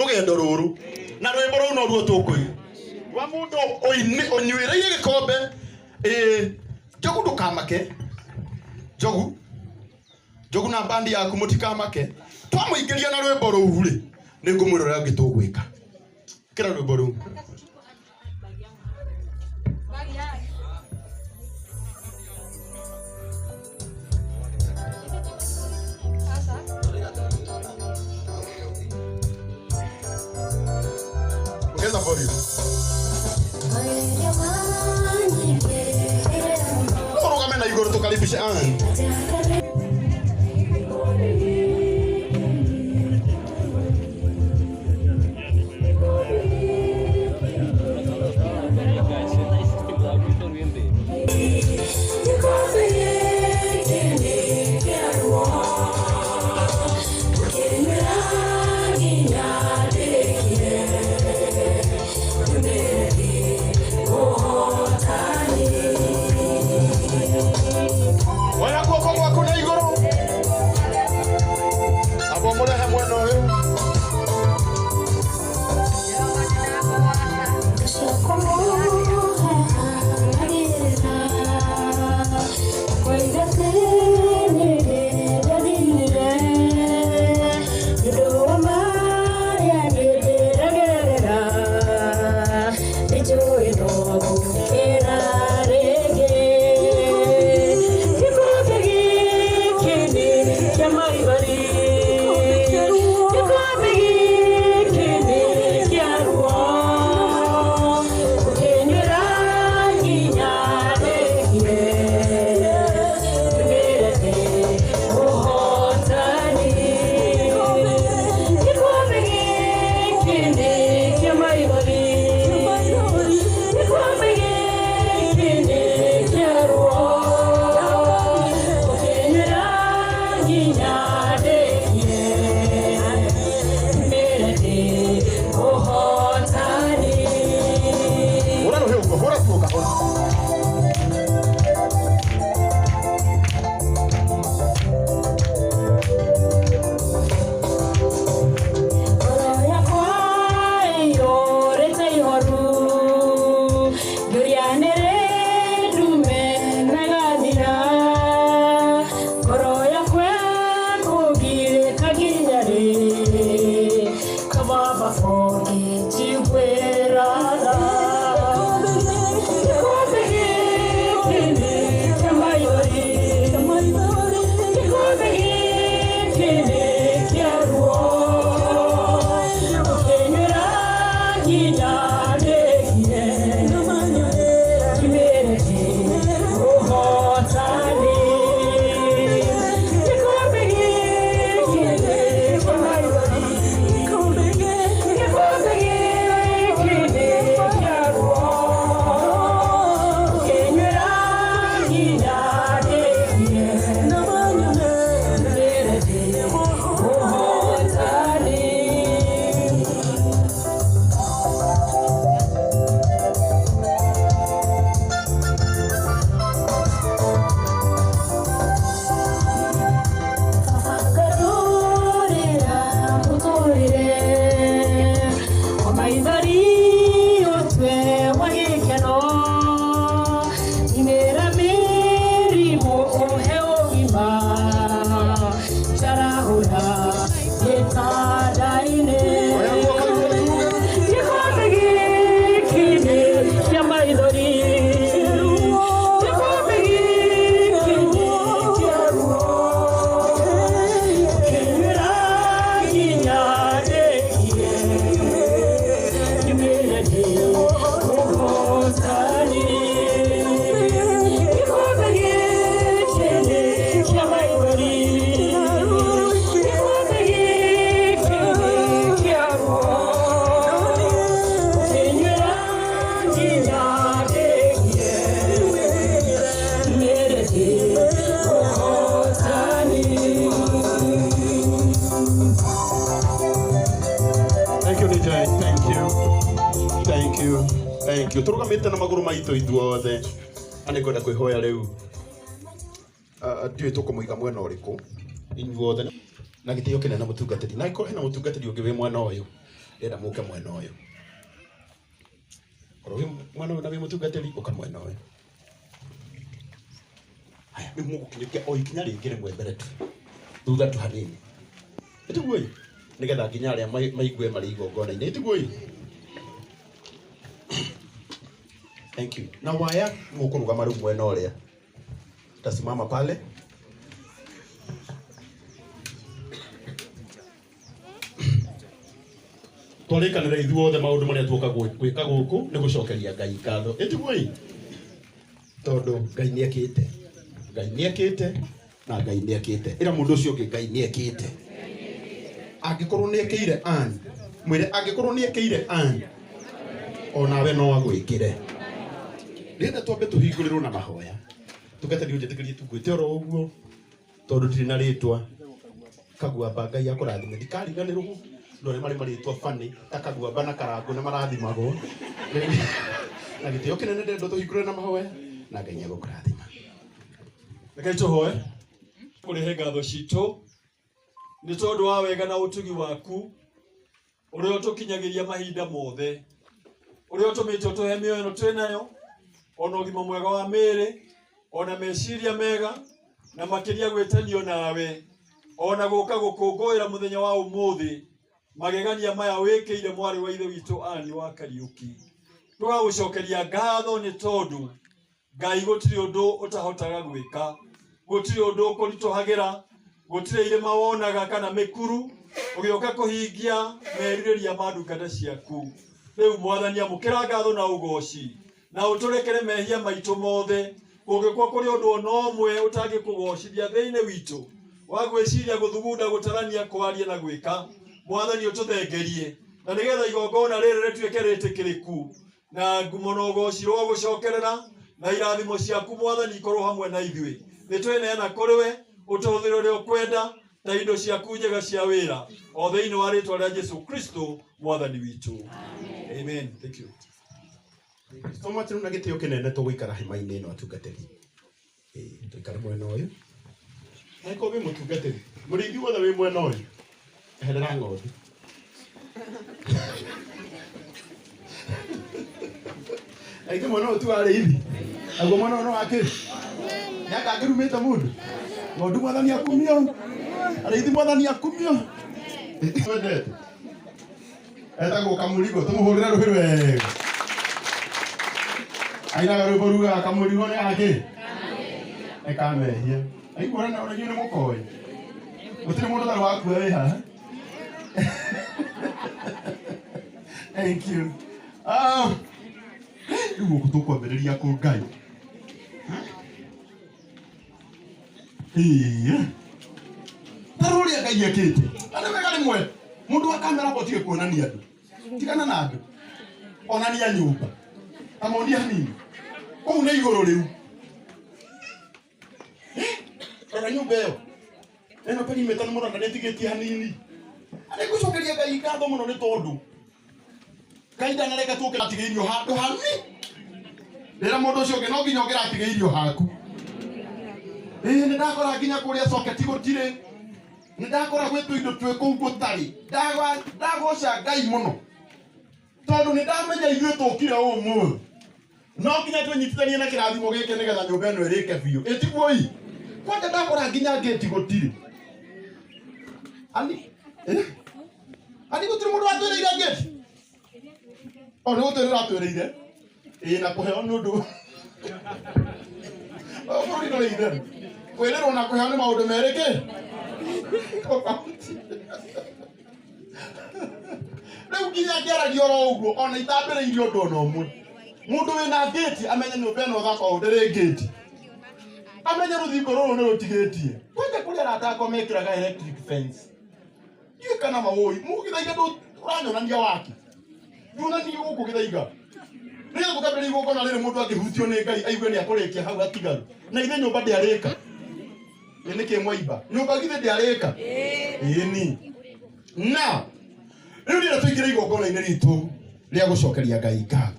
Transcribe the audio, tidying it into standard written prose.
rugendo ruru na rwimbo ru no ruo tukui wa mundu onywireire gikombe jogu ndukamake jogu na bandi yaku mutikamake twamuingiria na rwimbo ruru ri ningumwirora ngitugwika kira rwimbo ruru ongeza volume oroga mena igoro tukaribisha Thank you. Turugamite na maguru maitu ithuothe. Ani kwenda kwihoya riu. Ndiwe tukumuiga mwena uriku. Ithuothe na gitio kinene mutungatiri. Na iko hena mutungatiri ungi wi mwena uyu. ndenda muke mwena uyu oro mwana na wi mutungatiri uka mwena uyu haya ni mungu kinyokia o ikinya ringire mwembere tu thutha tu hanini etiguoi nigetha nginya aria maigue mari igongona-inĩ etiguoi. Thank you. Na waya mukurugama riu mwena uria tasimama pale. Tũrĩkanĩra ithuothe maũndũ marĩa tuoka gwĩka gũkũ nĩ gũcokeria Ngai ngatho. Etiguoi tondũ Ngai nĩekĩte na Ngai nĩekĩte. Ĩra mũndũ ũcio ũngĩ Ngai nĩekĩte. Angĩkorwo nĩekĩire an mwĩre angĩkorwo nĩekĩire an onawe no agwĩkĩre. Ndĩrenda twambe tũhingũrĩrwo na mahoya tũgeterio njĩtĩkĩrie tugwĩte oro ũguo tondũ tũtirĩ na rĩtwa Kaguamba Ngai akũrathime ndikariganĩrwo ndore marĩ marĩtwa bani ta Kaguamba na Karangũ na marathimagwo na gĩtĩo kĩnene ndĩrenda tũhingũrĩre na mahoya na Ngai nĩagũkũrathima. Reke tũhoe. Kũrĩhe ngatho citũ nĩ tondũ wa wega na ũtugi waku ũrĩa ũtũkinyagĩria mahinda mothe, ũrĩa ũtũmĩte tũhe mĩoyo ĩno twĩ nayo, ona ũgima mwega wa mĩĩrĩ, ona meciria mega, na makĩria gwĩtanio nawe, ona gũka gũkũngũĩra mũthenya wa ũmũthĩ magegania maya wĩkĩire mwarĩ wa ithe witũ Anne wa Kariũki. Tũgagũcokeria ngatho nĩ tondũ Ngai gũtirĩ ũndũ ũtahotaga gwĩka, gũtirĩ ũndũ ũkũritũhagĩra, gũtirĩ irĩma wonaga kana mĩkuru ũgĩũka kũhingia merirĩria ma ndungata ciaku. Rĩu Mwathani amũkĩra ngatho na ũgooci na ũtũrekere mehia maitũ mothe, kũngĩkorwo kũrĩ ũndũ ona ũmwe ũtangĩkũgocithia thĩinĩ witũ wa gwĩciria, gũthugunda, gũtarania, kwaria na gwĩka. Mwathani ũtũthengerie na nĩgetha igongona rĩrĩ rĩtuĩke rĩtĩkĩrĩku na ngumo na ũgooci rwa gũcokerera na irathimo ciaku Mwathani ikorwo hamwe na ithuĩ. Nĩtweneana kũrĩ we ũtũhũthĩre ũrĩa ũkwenda ta indo ciaku njega cia wĩra o thĩinĩ wa rĩtwa rĩa Jesũ Kristo Mwathani witũ. Amen. Thank you. Toma tinu na gĩtĩo kĩnene tũgũikara hema-inĩ ĩno atungatĩri. Tũikare mwena ũyũ. Heko wĩ mũtungatĩri. Mũrĩithi wothe wĩ mwena ũyũ. Eherera ng'ondu. Aingĩ mwena ũyũ tu arĩithi. Naguo mwena ũyũ wake. Nĩakangĩrumĩte mũndũ. Ng'ondu Mwathani akumio. Arĩithi Mwathani akumio. Twendete. Etagwo Kamũrigo, tũmũhũrĩre rũhĩ wega. Ainaga rwĩmbo rugaga Kamũrigo nĩ ake. Ekamehia. Aiguana na ũrĩa nĩ mũkoĩ. Gũtirĩ mũndũ ũtarĩ wakua wĩ haha. Thank you. Rĩu gũkũ tũkwambĩrĩria kũ Ngai. Tarũrĩa Ngai ekĩte. Andũ wega rĩmwe. Mũndũ wa kamera gũtirĩ kuonania andũ. Tigana na andũ. Onania nyũmba. Amonia hanini. Kũu nĩ igũrũ rĩu. Rora nyũmba ĩyo. Ĩno perimeta nĩ mũranda nĩtigĩtie hanini. Arĩ gũcokeria Ngai ngatho mũno nĩ tondũ Ngai ndanareka tũke atigĩirio handũ hanini. Rĩrĩa mũndũ ũcio ũngĩ no nginya ũngĩra atigĩirio haku. Nĩndakora nginya kũrĩa soketi gũtirĩ. Nĩndakora gwĩtũ indo twĩ kũu gũtarĩ. Ndagoca Ngai mũno tondũ nĩndamenya ithuĩ tũkire ũmũthĩ. No nginya tũnyitithanie na kĩrathimo gĩkĩ nĩgetha nyũmba ĩno ĩrĩke biũ. Ĩtiguoi. Kwanja ndakora nginya ngĩti gũtirĩ. Ani gũtirĩ mũndũ watwĩrĩire ngĩti. O nĩ gũtwĩrĩra atwĩrĩire. Na kũheo nĩ ũndũ. Bũrũri ndũrĩ itherũ. Kwĩrĩrwo na kũheo nĩ maũndũ merĩ kĩ? Rĩu nginya ngĩaragia oro ũguo ona itambĩrĩirie ũndũ ona ũmwe. Mũndũ wĩna ngĩti amenye nyũmba ĩno ũgakorwo ndĩrĩ ngĩti. Amenye rũthingo rũrũ nĩ rũtigĩtie. Kwanja kũrĩa arata akwa mekĩraga electric fence. Ndiũĩ kana maũĩ. Mũgĩthaiga ũranyonania waki. Ndionanie gũkũ gĩthaiga. Rĩrĩa tũkambĩrĩria igongona rĩrĩ mũndũ angĩhutio nĩ Ngai aigue nĩakũrĩkia hau atigaru. Na ithe nyũmba ndĩarĩka. Nĩkĩ mwaimba. Nyũmba githĩ ndĩarĩka? Ĩni. Na rĩu rĩrĩa tũingĩra igongona-inĩ ritũ rĩa gũcokeria Ngai ngatho.